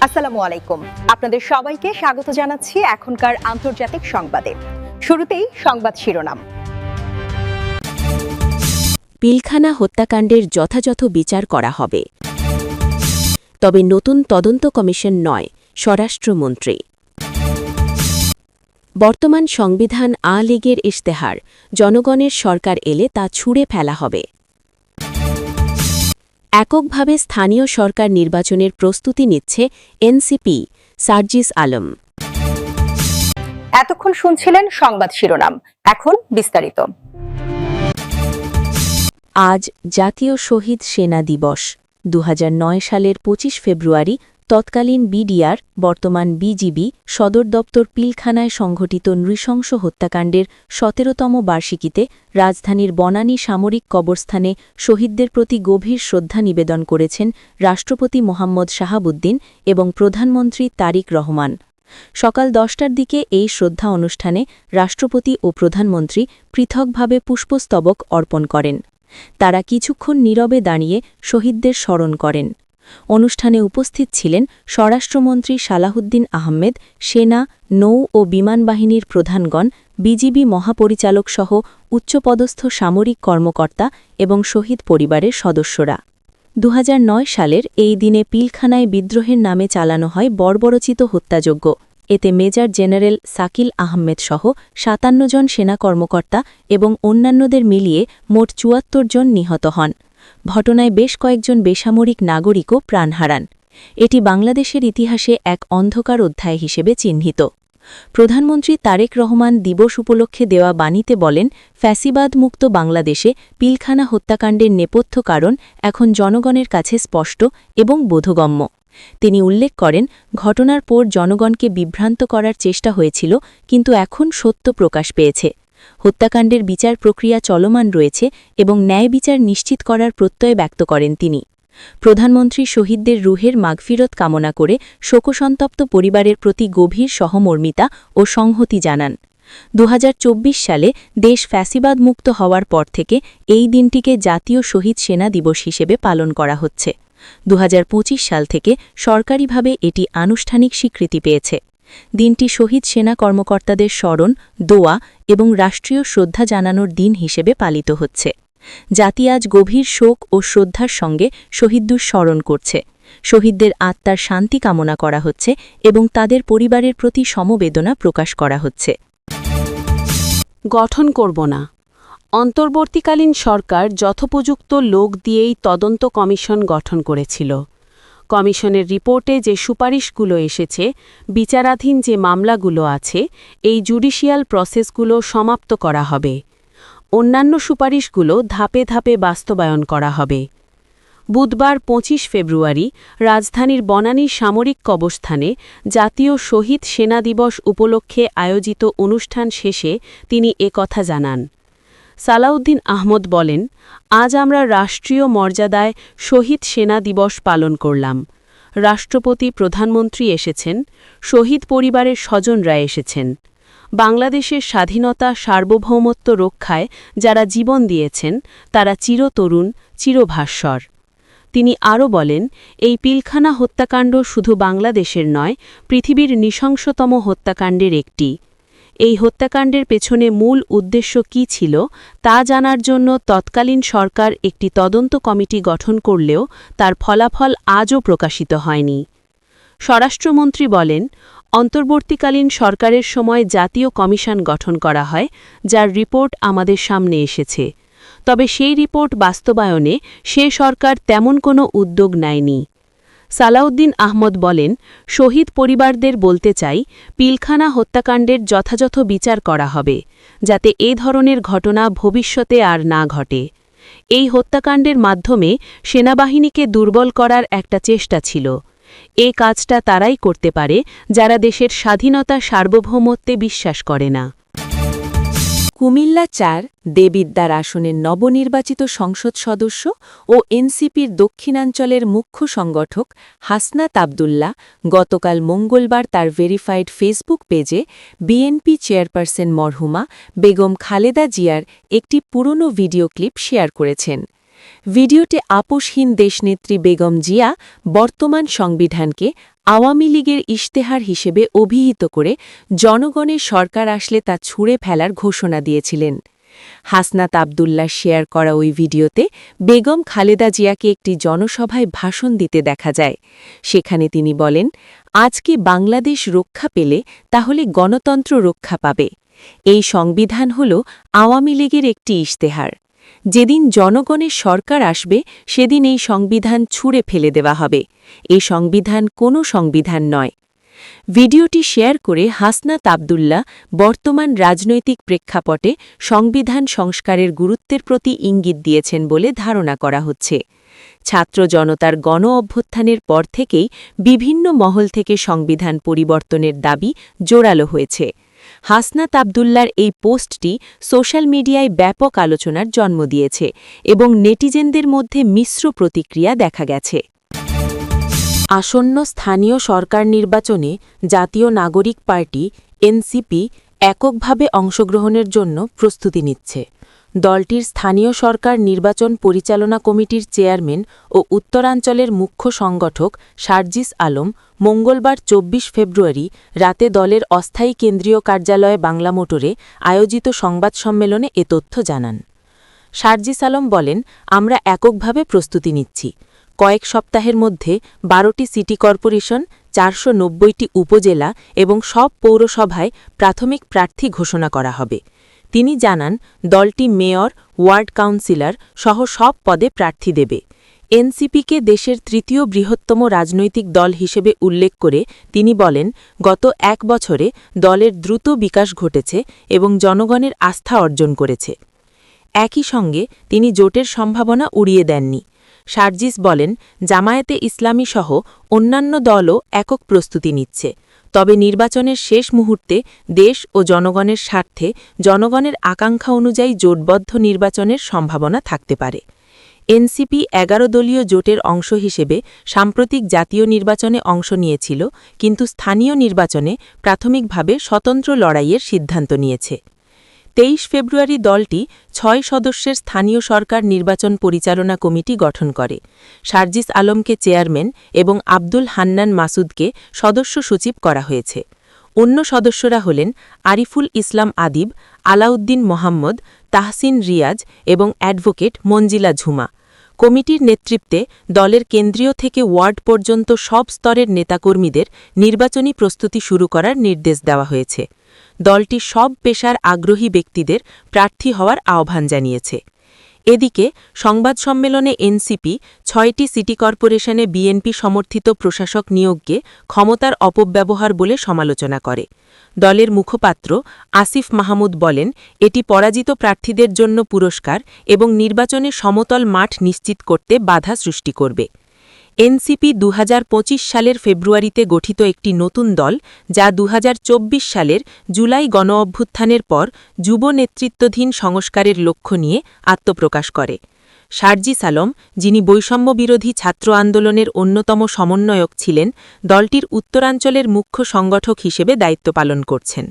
আসসালামু আলাইকুম। আপনাদের সবাইকে স্বাগত জানাচ্ছি এখনকার আন্তর্জাতিক সংবাদে। শুরুতেই সংবাদ শিরোনাম। পিলখানা হত্যাকাণ্ডের যথাযথ বিচার করা হবে, তবে নতুন তদন্ত কমিশন নয়, স্বরাষ্ট্রমন্ত্রী। বর্তমান সংবিধান লীগের ইশতেহার, জনগণের সরকার এলে তা ছুঁড়ে ফেলা হবে। এককভাবে স্থানীয় সরকার নির্বাচনের প্রস্তুতি নিচ্ছে এনসিপি, সার্জিস আলম। এতক্ষণ শুনছিলেন সংবাদ শিরোনাম, এখন বিস্তারিত। আজ জাতীয় শহীদ সেনা দিবস। 2009 সালের 25 ফেব্রুয়ারি তৎকালীন বিডিআর, বর্তমান বিজিবি সদর দপ্তর পিলখানায় সংঘটিত নৃশংস হত্যাকাণ্ডের 17তম বার্ষিকীতে রাজধানীর বনানী সামরিক কবরস্থানে শহীদদের প্রতি গভীর শ্রদ্ধা নিবেদন করেছেন রাষ্ট্রপতি মোহাম্মদ শাহাবুদ্দিন এবং প্রধানমন্ত্রী তারিক রহমান। সকাল 10টার দিকে এই শ্রদ্ধা অনুষ্ঠানে রাষ্ট্রপতি ও প্রধানমন্ত্রী পৃথকভাবে পুষ্পস্তবক অর্পণ করেন। তারা কিছুক্ষণ নীরবে দাঁড়িয়ে শহীদদের স্মরণ করেন। অনুষ্ঠানে উপস্থিত ছিলেন স্বরাষ্ট্রমন্ত্রী সালাহুদ্দিন আহমেদ, সেনা, নৌ ও বিমান বাহিনীর প্রধানগণ, বিজিবি মহাপরিচালকসহ উচ্চপদস্থ সামরিক কর্মকর্তা এবং শহীদ পরিবারের সদস্যরা। 2009 সালের এই দিনে পিলখানায় বিদ্রোহের নামে চালানো হয় বর্বরচিত হত্যাযজ্ঞ। এতে মেজর জেনারেল সাকিল আহমেদ সহ 57 জন সেনা কর্মকর্তা এবং অন্যান্যদের মিলিয়ে মোট 74 জন নিহত হন। ঘটনায় বেশ কয়েকজন বেসামরিক নাগরিকও প্রাণ হারান। এটি বাংলাদেশের ইতিহাসে এক অন্ধকার অধ্যায় হিসেবে চিহ্নিত। প্রধানমন্ত্রী তারেক রহমান দিবস উপলক্ষে দেওয়া বাণীতে বলেন, ফ্যাসিবাদমুক্ত বাংলাদেশে পিলখানা হত্যাকাণ্ডের নেপথ্য কারণ এখন জনগণের কাছে স্পষ্ট এবং বোধগম্য। তিনি উল্লেখ করেন, ঘটনার পর জনগণকে বিভ্রান্ত করার চেষ্টা হয়েছিল, কিন্তু এখন সত্য প্রকাশ পেয়েছে। হত্যাকাণ্ডের বিচার প্রক্রিয়া চলমান রয়েছে এবং ন্যায় বিচার নিশ্চিত করার প্রত্যয় ব্যক্ত করেন তিনি। প্রধানমন্ত্রী শহীদদের রুহের মাগফিরত কামনা করে শোকসন্তপ্ত পরিবারের প্রতি গভীর সহমর্মিতা ও সংহতি জানান। 2024 সালে দেশ ফ্যাসিবাদমুক্ত হওয়ার পর থেকে এই দিনটিকে জাতীয় শহীদ সেনা দিবস হিসেবে পালন করা হচ্ছে। 2025 সাল থেকে সরকারিভাবে এটি আনুষ্ঠানিক স্বীকৃতি পেয়েছে। দিনটি শহীদ সেনা কর্মকর্তাদের স্মরণ, দোয়া এবং রাষ্ট্রীয় শ্রদ্ধা জানানোর দিন হিসেবে পালিত হচ্ছে। জাতি আজ গভীর শোক ও শ্রদ্ধার সঙ্গে শহীদদের স্মরণ করছে। শহীদদের আত্মার শান্তি কামনা করা হচ্ছে এবং তাদের পরিবারের প্রতি সমবেদনা প্রকাশ করা হচ্ছে। গঠন করব না। অন্তর্বর্তীকালীন সরকার যথোপযুক্ত লোক দিয়েই তদন্ত কমিশন গঠন করেছিল। কমিশনের রিপোর্টে যে সুপারিশগুলো এসেছে, বিচারাধীন যে মামলাগুলো আছে, এই জুডিশিয়াল প্রসেসগুলো সমাপ্ত করা হবে। অন্যান্য সুপারিশগুলো ধাপে ধাপে বাস্তবায়ন করা হবে। বুধবার 25 ফেব্রুয়ারি রাজধানীর বনানী সামরিক কবরস্থানে জাতীয় শহীদ সেনা দিবস উপলক্ষে আয়োজিত অনুষ্ঠান শেষে তিনি একথা জানান। সালাউদ্দিন আহমদ বলেন, আজ আমরা রাষ্ট্রীয় মর্যাদায় শহীদ সেনা দিবস পালন করলাম। রাষ্ট্রপতি, প্রধানমন্ত্রী এসেছেন, শহীদ পরিবারের স্বজনরা এসেছেন। বাংলাদেশের স্বাধীনতা, সার্বভৌমত্ব রক্ষায় যারা জীবন দিয়েছেন তারা চিরতরুণ, চিরভাস্বর। তিনি আরও বলেন, এই পিলখানা হত্যাকাণ্ড শুধু বাংলাদেশের নয়, পৃথিবীর নৃশংসতম হত্যাকাণ্ডের একটি। এই হত্যাকাণ্ডের পেছনে মূল উদ্দেশ্য কী ছিল তা জানার জন্য তৎকালীন সরকার একটি তদন্ত কমিটি গঠন করলেও তার ফলাফল আজও প্রকাশিত হয়নি। স্বরাষ্ট্রমন্ত্রী বলেন, অন্তর্বর্তীকালীন সরকারের সময় জাতীয় কমিশন গঠন করা হয়, যার রিপোর্ট আমাদের সামনে এসেছে। তবে সেই রিপোর্ট বাস্তবায়নে সে সরকার তেমন কোনো উদ্যোগ নেয়নি। সালাউদ্দিন আহমদ বলেন, শহীদ পরিবারদের বলতে চাই, পিলখানা হত্যাকাণ্ডের যথাযথ বিচার করা হবে, যাতে এ ধরনের ঘটনা ভবিষ্যতে আর না ঘটে। এই হত্যাকাণ্ডের মাধ্যমে সেনাবাহিনীকে দুর্বল করার একটা চেষ্টা ছিল। এ কাজটা তারাই করতে পারে যারা দেশের স্বাধীনতা, সার্বভৌমত্বে বিশ্বাস করে না। কুমিল্লা ৪ দেবিদ্বার আসনের নবনির্বাচিত সংসদ সদস্য ও এনসিপির দক্ষিণাঞ্চলের মুখ্য সংগঠক হাসনাত আবদুল্লাহ গতকাল মঙ্গলবার তার ভেরিফাইড ফেসবুক পেজে বিএনপি চেয়ারপারসন মরহুমা বেগম খালেদা জিয়ার একটি পুরনো ভিডিও ক্লিপ শেয়ার করেছেন। ভিডিওতে আপোষহীন দেশনেত্রী বেগম জিয়া বর্তমান সংবিধানকে আওয়ামী লীগের ইশতেহার হিসেবে অভিহিত করে জনগণের সরকার আসলে তা ছুঁড়ে ফেলার ঘোষণা দিয়েছিলেন। হাসনাত আবদুল্লাহ শেয়ার করা ওই ভিডিওতে বেগম খালেদা জিয়াকে একটি জনসভায় ভাষণ দিতে দেখা যায়। সেখানে তিনি বলেন, আজকে বাংলাদেশ রক্ষা পেলে তাহলে গণতন্ত্র রক্ষা পাবে। এই সংবিধান হল আওয়ামী লীগের একটি ইশতেহার। যেদিন জনগণের সরকার আসবে সেদিন এই সংবিধান ছুঁড়ে ফেলে দেওয়া হবে। এই সংবিধান কোনো সংবিধান নয়। ভিডিওটি শেয়ার করে হাসনাত আবদুল্লাহ বর্তমান রাজনৈতিক প্রেক্ষাপটে সংবিধান সংস্কারের গুরুত্বের প্রতি ইঙ্গিত দিয়েছেন বলে ধারণা করা হচ্ছে। ছাত্র জনতার গণ অভ্যুত্থানের পর থেকেই বিভিন্ন মহল থেকে সংবিধান পরিবর্তনের দাবি জোরালো হয়েছে। হাসনাত আবদুল্লার এই পোস্টটি সোশ্যাল মিডিয়ায় ব্যাপক আলোচনার জন্ম দিয়েছে এবং নেটিজেনদের মধ্যে মিশ্র প্রতিক্রিয়া দেখা গেছে। আসন্ন স্থানীয় সরকার নির্বাচনে জাতীয় নাগরিক পার্টি এনসিপি এককভাবে অংশগ্রহণের জন্য প্রস্তুতি নিচ্ছে। দলটির স্থানীয় সরকার নির্বাচন পরিচালনা কমিটির চেয়ারম্যান ও উত্তরাঞ্চলের মুখ্য সংগঠক সার্জিস আলম মঙ্গলবার ২৪ ফেব্রুয়ারি রাতে দলের অস্থায়ী কেন্দ্রীয় কার্যালয়ে বাংলা মোটরে আয়োজিত সংবাদ সম্মেলনে এ তথ্য জানান। সার্জিস আলম বলেন, আমরা এককভাবে প্রস্তুতি নিচ্ছি। কয়েক সপ্তাহের মধ্যে ১২টি সিটি কর্পোরেশন, ৪৯০টি উপজেলা এবং সব পৌরসভায় প্রাথমিক প্রার্থী ঘোষণা করা হবে। তিনি জানান, দলটি মেয়র, ওয়ার্ড কাউন্সিলর সহ সব পদে প্রার্থী দেবে। এনসিপিকে দেশের তৃতীয় বৃহত্তম রাজনৈতিক দল হিসেবে উল্লেখ করে তিনি বলেন, গত ১ বছরে দলের দ্রুত বিকাশ ঘটেছে এবং জনগণের আস্থা অর্জন করেছে। একই সঙ্গে তিনি জোটের সম্ভাবনা উড়িয়ে দেননি। সার্জিস বলেন, জামায়াতে ইসলামী সহ অন্যান্য দলও একক প্রস্তুতি নিচ্ছে। তবে নির্বাচনের শেষ মুহূর্তে দেশ ও জনগণের স্বার্থে জনগণের আকাঙ্ক্ষা অনুযায়ী জোটবদ্ধ নির্বাচনের সম্ভাবনা থাকতে পারে। এনসিপি ১১ দলীয় জোটের অংশ হিসেবে সাম্প্রতিক জাতীয় নির্বাচনে অংশ নিয়েছিল, কিন্তু স্থানীয় নির্বাচনে প্রাথমিকভাবে স্বতন্ত্র লড়াইয়ের সিদ্ধান্ত নিয়েছে। ২৩ ফেব্রুয়ারি দলটি ৬ সদস্যের স্থানীয় সরকার নির্বাচন পরিচালনা কমিটি গঠন করে। সার্জিস আলমকে চেয়ারম্যান এবং আব্দুল হান্নান মাসুদকে সদস্য সচিব করা হয়েছে। অন্য সদস্যরা হলেন আরিফুল ইসলাম আদিব, আলাউদ্দিন মোহাম্মদ, তাহসিন রিয়াজ এবং অ্যাডভোকেট মঞ্জিলা ঝুমা। কমিটির নেতৃত্বে দলের কেন্দ্রীয় থেকে ওয়ার্ড পর্যন্ত সব স্তরের নেতাকর্মীদের নির্বাচনী প্রস্তুতি শুরু করার নির্দেশ দেওয়া হয়েছে। দলটি সব পেশার আগ্রহী ব্যক্তিদের প্রার্থী হওয়ার আহ্বান জানিয়েছে। এদিকে সংবাদ সম্মেলনে এনসিপি ৬টি সিটি কর্পোরেশনে বিএনপি সমর্থিত প্রশাসক নিয়োগকে ক্ষমতার অপব্যবহার বলে সমালোচনা করে। দলের মুখপাত্র আসিফ মাহমুদ বলেন, এটি পরাজিত প্রার্থীদের জন্য পুরস্কার এবং নির্বাচনে সমতল মাঠ নিশ্চিত করতে বাধা সৃষ্টি করবে। এনসিপি ২০২৫ সালের ফেব্রুয়ারিতে গঠিত একটি নতুন দল, যা ২০২৪ সালের জুলাই গণঅভ্যুত্থানের পর যুব নেতৃত্বাধীন সংস্কারের লক্ষ্য নিয়ে আত্মপ্রকাশ করে। সার্জিস আলম, যিনি বৈষম্যবিরোধী ছাত্র আন্দোলনের অন্যতম সমন্বয়ক ছিলেন, দলটির উত্তরাঞ্চলের মুখ্য সংগঠক হিসেবে দায়িত্ব পালন করছেন।